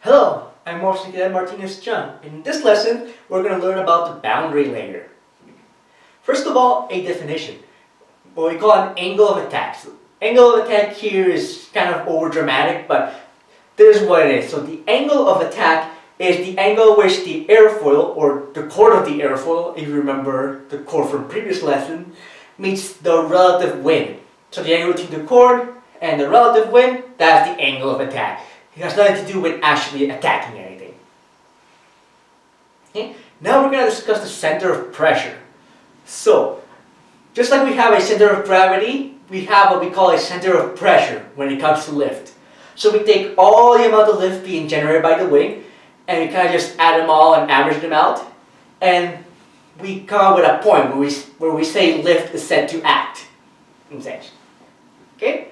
Hello, I'm Officer Cadet Martinez John. In this lesson, we're going to learn about the boundary layer. First of all, a definition. What we call an angle of attack. So, angle of attack here is kind of over dramatic, but this is what it is. So the angle of attack is the angle which the airfoil, or the chord of the airfoil, if you remember the chord from previous lesson, meets the relative wind. So the angle between the chord and the relative wind, that's the angle of attack. It has nothing to do with actually attacking anything. Okay? Now we're going to discuss the center of pressure. So, just like we have a center of gravity, we have what we call a center of pressure when it comes to lift. So we take all the amount of lift being generated by the wing, and we kind of just add them all and average them out, and we come up with a point where we say lift is set to act. Okay?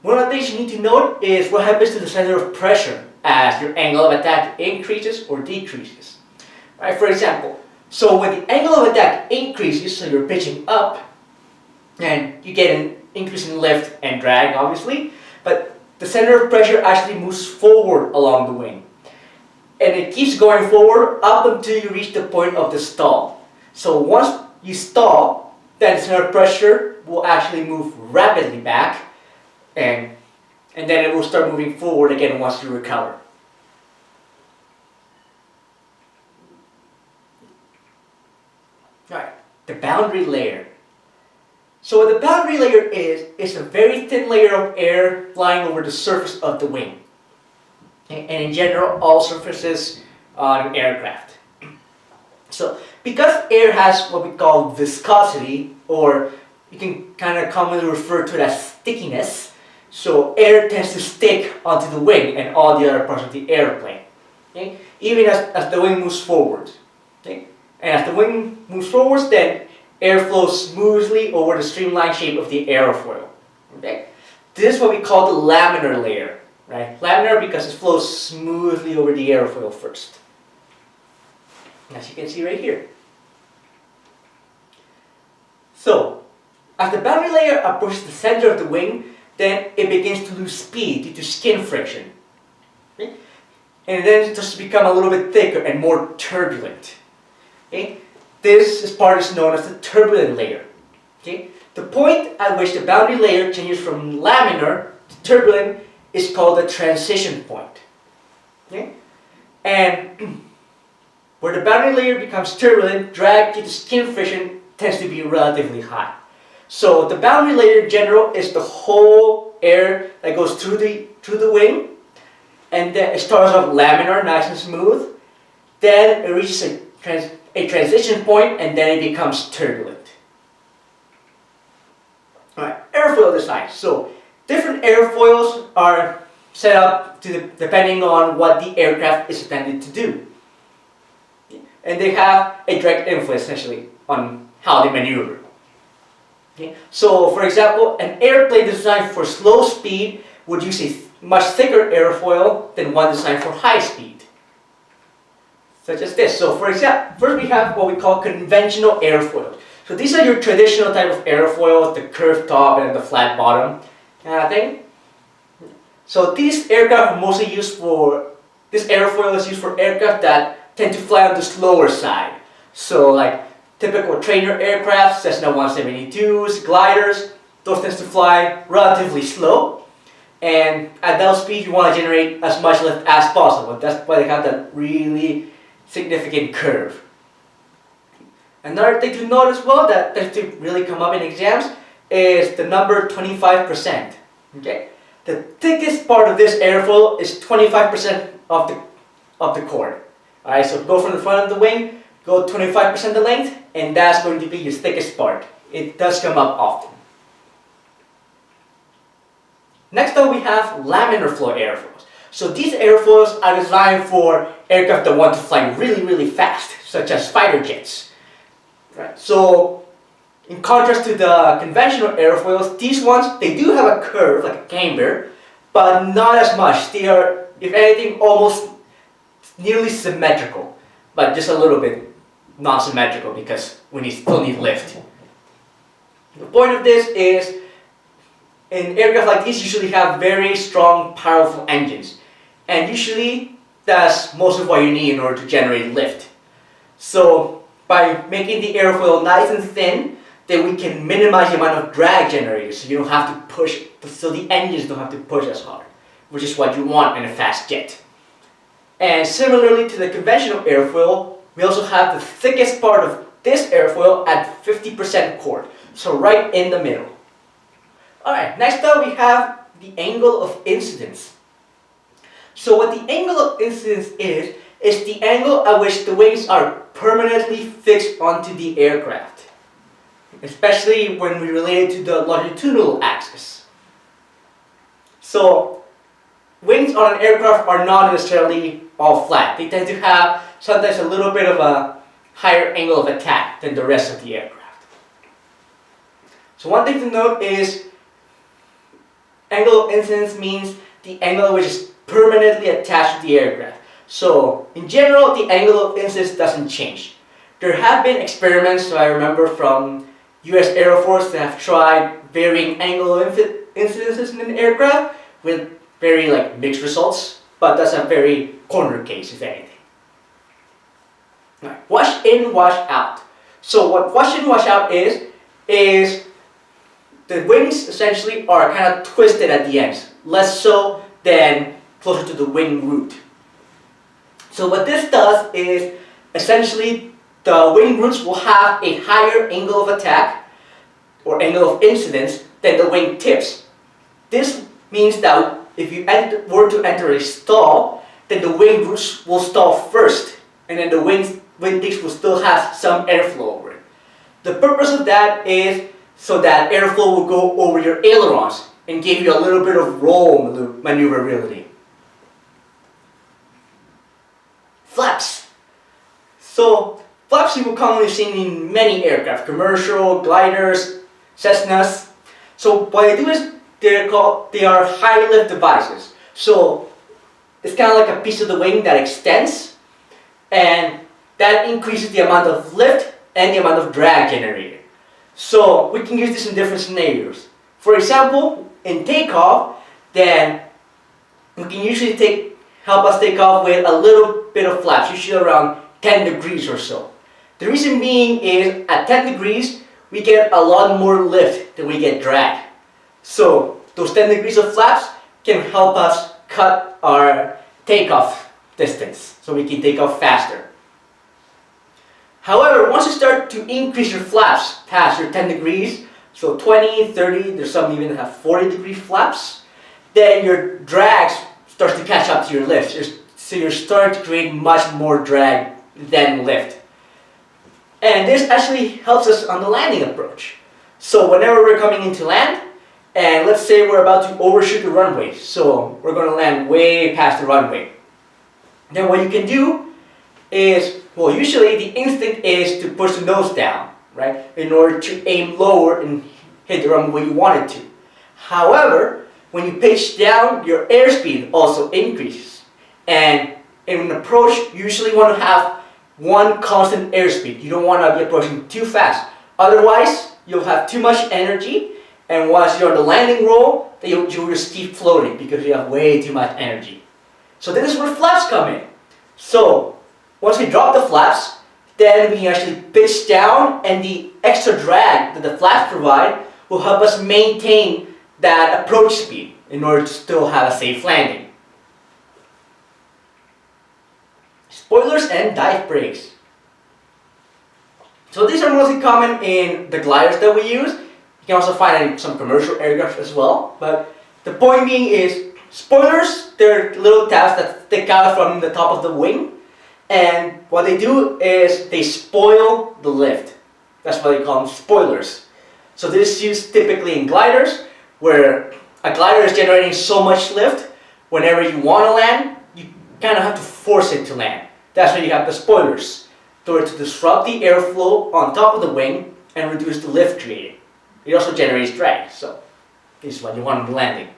One of the things you need to note is what happens to the center of pressure as your angle of attack increases or decreases. Right, for example, so when the angle of attack increases, so you're pitching up, and you get an increase in lift and drag, obviously, but the center of pressure actually moves forward along the wing. And it keeps going forward up until you reach the point of the stall. So once you stall, then the center of pressure will actually move rapidly back, and then it will start moving forward again once you recover. Alright, the boundary layer. So what the boundary layer is a very thin layer of air flying over the surface of the wing. And in general, all surfaces on an aircraft. So because air has what we call viscosity, or you can kind of commonly refer to it as stickiness, so air tends to stick onto the wing and all the other parts of the airplane, okay? Even as the wing moves forward. Okay? And as the wing moves forwards, then air flows smoothly over the streamlined shape of the airfoil. Okay? This is what we call the laminar layer. Right? Laminar because it flows smoothly over the airfoil first. As you can see right here. So, as the boundary layer approaches the center of the wing, then it begins to lose speed due to skin friction. Okay? And then it starts to become a little bit thicker and more turbulent. Okay? This part is known as the turbulent layer. Okay? The point at which the boundary layer changes from laminar to turbulent is called the transition point. Okay? And where the boundary layer becomes turbulent, drag due to skin friction tends to be relatively high. So the boundary layer in general is the whole air that goes through the wing, and then it starts off laminar, nice and smooth. Then it reaches a transition point, and then it becomes turbulent. Alright, airfoil design. So different airfoils are set up depending on what the aircraft is intended to do. And they have a direct influence essentially on how they maneuver. Okay. So for example, an airplane designed for slow speed would use a much thicker airfoil than one designed for high speed. Such as this. So for example, first we have what we call conventional airfoils. So these are your traditional type of airfoils, the curved top and the flat bottom kind of thing. So these aircraft are mostly used for, this airfoil is used for aircraft that tend to fly on the slower side. So like typical trainer aircraft, Cessna 172s, gliders, those tend to fly relatively slow. And at that speed you want to generate as much lift as possible. That's why they have that really significant curve. Another thing to note as well that tends to really come up in exams is the number 25%. Okay? The thickest part of this airfoil is 25% of the chord. Alright, so go from the front of the wing, go 25% the length, and that's going to be your thickest part. It does come up often. Next up we have laminar flow airfoils. So these airfoils are designed for aircraft that want to fly really, really fast, such as fighter jets. Right? So in contrast to the conventional airfoils, these ones, they do have a curve, like a camber, but not as much. They are, if anything, almost nearly symmetrical, but just a little bit non-symmetrical because we still need lift. The point of this is, in aircraft like these usually have very strong, powerful engines. And usually, that's most of what you need in order to generate lift. So by making the airfoil nice and thin, then we can minimize the amount of drag generated, so you don't have to push, so the engines don't have to push as hard, which is what you want in a fast jet. And similarly to the conventional airfoil, we also have the thickest part of this airfoil at 50% chord, so right in the middle. Alright, next up we have the angle of incidence. So what the angle of incidence is the angle at which the wings are permanently fixed onto the aircraft, especially when we relate it to the longitudinal axis. So wings on an aircraft are not necessarily all flat. They tend to have sometimes a little bit of a higher angle of attack than the rest of the aircraft. So one thing to note is angle of incidence means the angle which is permanently attached to the aircraft. So in general, the angle of incidence doesn't change. There have been experiments, so I remember from US Air Force, that have tried varying angle of incidences in an aircraft with very mixed results, but that's a very corner case if anything. Right. Wash in, wash out. So what wash in, wash out is the wings essentially are kind of twisted at the ends, less so than closer to the wing root. So what this does is essentially the wing roots will have a higher angle of attack or angle of incidence than the wing tips. This means that if you were to enter a stall, then the wing roots will stall first, and then the wing tips will still have some airflow over it. The purpose of that is so that airflow will go over your ailerons and give you a little bit of roll maneuverability. Flaps. So flaps you will commonly see in many aircraft, commercial, gliders, Cessnas. So what they do is they are high lift devices. So it's kind of like a piece of the wing that extends, and that increases the amount of lift and the amount of drag generated. So we can use this in different scenarios. For example, in takeoff, then we can usually help us take off with a little bit of flaps, usually around 10 degrees or so. The reason being is at 10 degrees, we get a lot more lift than we get drag. So those 10 degrees of flaps can help us cut our takeoff distance, so we can take off faster. However, once you start to increase your flaps past your 10 degrees, so 20, 30, there's some even that have 40-degree flaps, then your drag starts to catch up to your lift. So you're starting to create much more drag than lift. And this actually helps us on the landing approach. So whenever we're coming into land, and let's say we're about to overshoot the runway, so we're going to land way past the runway, then what you can do is, well, usually the instinct is to push the nose down, right, in order to aim lower and hit the runway you want it to. However, when you pitch down, your airspeed also increases. And in an approach, you usually want to have one constant airspeed. You don't want to be approaching too fast. Otherwise, you'll have too much energy, and once you're on the landing roll, then you'll just keep floating because you have way too much energy. So this is where flaps come in. So once we drop the flaps, then we can actually pitch down, and the extra drag that the flaps provide will help us maintain that approach speed in order to still have a safe landing. Spoilers and dive brakes. So these are mostly common in the gliders that we use. You can also find it in some commercial aircraft as well. But the point being is, spoilers, they're little tabs that stick out from the top of the wing. And what they do is they spoil the lift. That's why they call them spoilers. So this is used typically in gliders, where a glider is generating so much lift, whenever you want to land, you kind of have to force it to land. That's why you have the spoilers, in order to disrupt the airflow on top of the wing and reduce the lift created. It also generates drag, so this is what you want in the landing.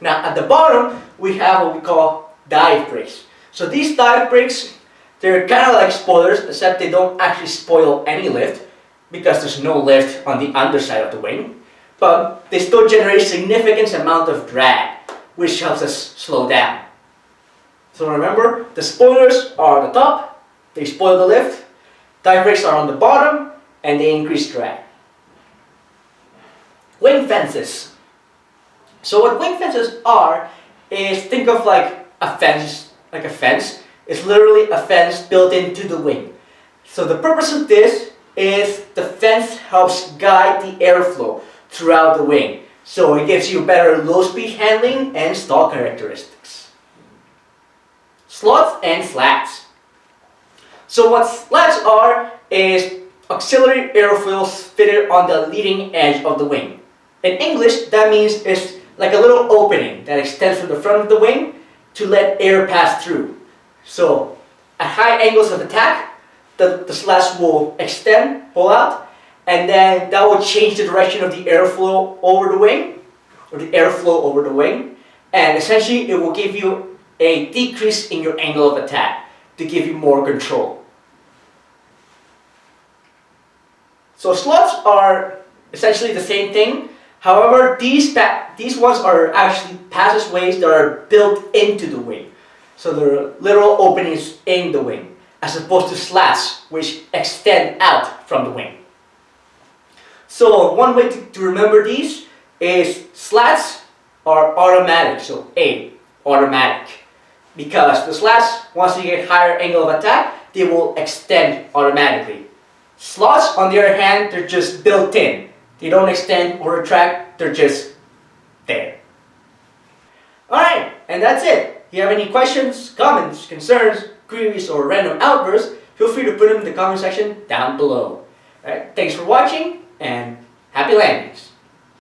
Now at the bottom, we have what we call dive brakes. So these dive brakes, they're kind of like spoilers, except they don't actually spoil any lift, because there's no lift on the underside of the wing. But they still generate significant amount of drag, which helps us slow down. So remember, the spoilers are on the top, they spoil the lift, divebrakes are on the bottom, and they increase drag. Wing fences. So what wing fences are is, think of like a fence, It's literally a fence built into the wing. So the purpose of this is the fence helps guide the airflow throughout the wing. So it gives you better low speed handling and stall characteristics. Slots and slats. So what slats are is auxiliary airfoils fitted on the leading edge of the wing. In English, that means it's like a little opening that extends from the front of the wing to let air pass through. So at high angles of attack, the slats will extend, pull out, and then that will change the direction of the airflow over the wing, and essentially it will give you a decrease in your angle of attack to give you more control. So slots are essentially the same thing. However, these ones are actually passageways that are built into the wing. So they're literal openings in the wing, as opposed to slats, which extend out from the wing. So one way to remember these is slats are automatic, so A, automatic. Because the slats, once you get higher angle of attack, they will extend automatically. Slots, on the other hand, they're just built in. They don't extend or retract, they're just there. Alright, and that's it. If you have any questions, comments, concerns, queries, or random outbursts, feel free to put them in the comment section down below. Alright, thanks for watching, and happy landings.